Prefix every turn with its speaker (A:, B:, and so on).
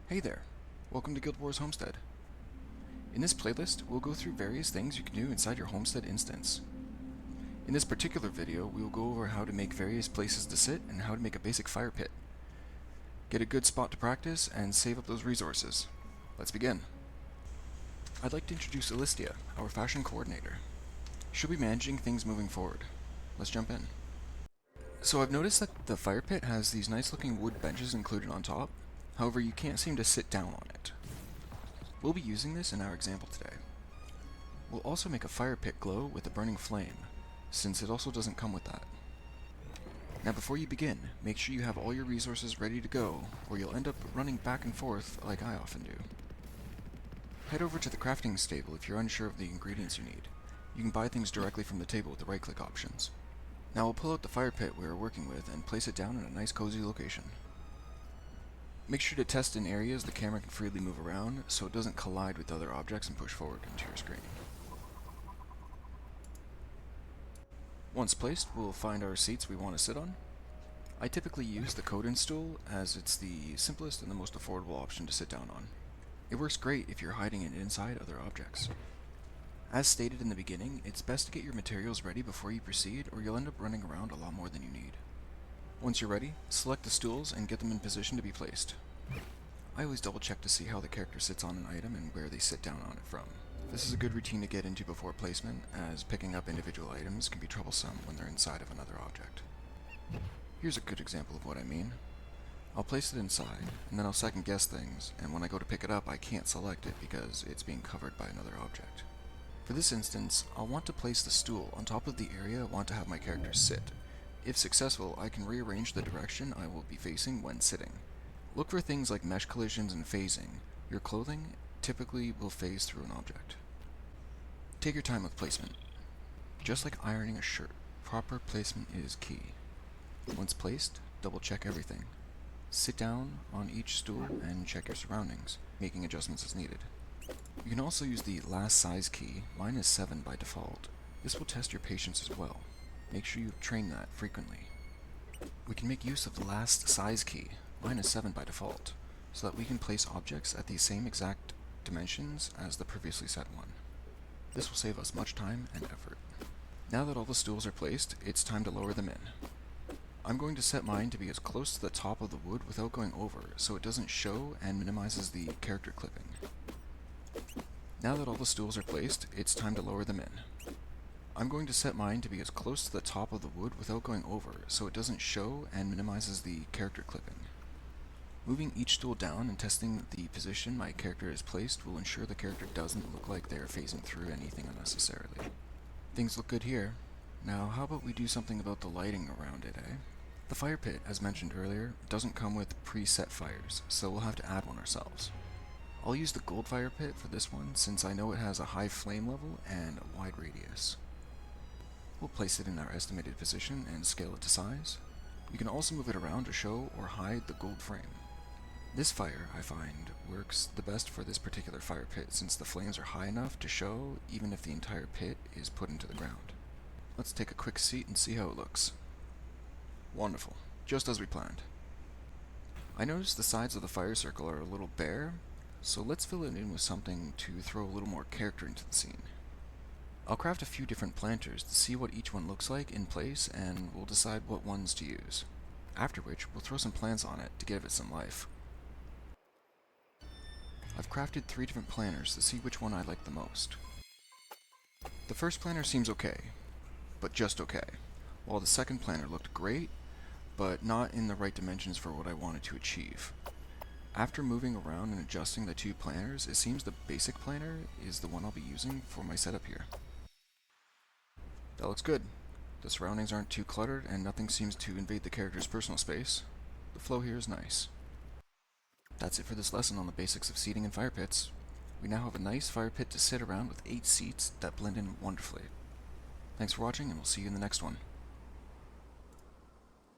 A: Hey there, welcome to Guild Wars Homestead. In this playlist, we'll go through various things you can do inside your Homestead instance. In this particular video, we will go over how to make various places to sit and how to make a basic fire pit. Get a good spot to practice and save up those resources. Let's begin. I'd like to introduce Alistia, our fashion coordinator. She'll be managing things moving forward. Let's jump in. So I've noticed that the fire pit has these nice looking wood benches included on top. However, you can't seem to sit down on it. We'll be using this in our example today. We'll also make a fire pit glow with a burning flame, since it also doesn't come with that. Now before you begin, make sure you have all your resources ready to go, or you'll end up running back and forth like I often do. Head over to the crafting stable if you're unsure of the ingredients you need. You can buy things directly from the table with the right-click options. Now we'll pull out the fire pit we are working with and place it down in a nice cozy location. Make sure to test in areas the camera can freely move around so it doesn't collide with other objects and push forward into your screen. Once placed, we'll find our seats we want to sit on. I typically use the Coden stool as it's the simplest and the most affordable option to sit down on. It works great if you're hiding it inside other objects. As stated in the beginning, it's best to get your materials ready before you proceed or you'll end up running around a lot more than you need. Once you're ready, select the stools and get them in position to be placed. I always double check to see how the character sits on an item and where they sit down on it from. This is a good routine to get into before placement, as picking up individual items can be troublesome when they're inside of another object. Here's a good example of what I mean. I'll place it inside, and then I'll second guess things, and when I go to pick it up I can't select it because it's being covered by another object. For this instance, I'll want to place the stool on top of the area I want to have my character sit. If successful, I can rearrange the direction I will be facing when sitting. Look for things like mesh collisions and phasing. Your clothing typically will phase through an object. Take your time with placement. Just like ironing a shirt, proper placement is key. Once placed, double check everything. Sit down on each stool and check your surroundings, making adjustments as needed. You can also use the last size key, mine is 7 by default. This will test your patience as well. Make sure you train that frequently. We can make use of the last size key, mine is 7 by default, so that we can place objects at the same exact dimensions as the previously set one. This will save us much time and effort. Now that all the stools are placed, it's time to lower them in. I'm going to set mine to be as close to the top of the wood without going over, so it doesn't show and minimizes the character clipping. Now that all the stools are placed, it's time to lower them in. I'm going to set mine to be as close to the top of the wood without going over, so it doesn't show and minimizes the character clipping. Moving each stool down and testing the position my character is placed will ensure the character doesn't look like they are phasing through anything unnecessarily. Things look good here. Now how about we do something about the lighting around it, eh? The fire pit, as mentioned earlier, doesn't come with preset fires, so we'll have to add one ourselves. I'll use the gold fire pit for this one since I know it has a high flame level and a wide radius. We'll place it in our estimated position and scale it to size. You can also move it around to show or hide the gold frame. This fire, I find, works the best for this particular fire pit since the flames are high enough to show even if the entire pit is put into the ground. Let's take a quick seat and see how it looks. Wonderful, just as we planned. I noticed the sides of the fire circle are a little bare, so let's fill it in with something to throw a little more character into the scene. I'll craft a few different planters to see what each one looks like in place, and we'll decide what ones to use. After which, we'll throw some plants on it to give it some life. I've crafted 3 different planters to see which one I like the most. The first planter seems okay, but just okay, while the second planter looked great, but not in the right dimensions for what I wanted to achieve. After moving around and adjusting the 2 planters, it seems the basic planter is the one I'll be using for my setup here. That looks good. The surroundings aren't too cluttered and nothing seems to invade the character's personal space. The flow here is nice. That's it for this lesson on the basics of seating in fire pits. We now have a nice fire pit to sit around with 8 seats that blend in wonderfully. Thanks for watching and we'll see you in the next one.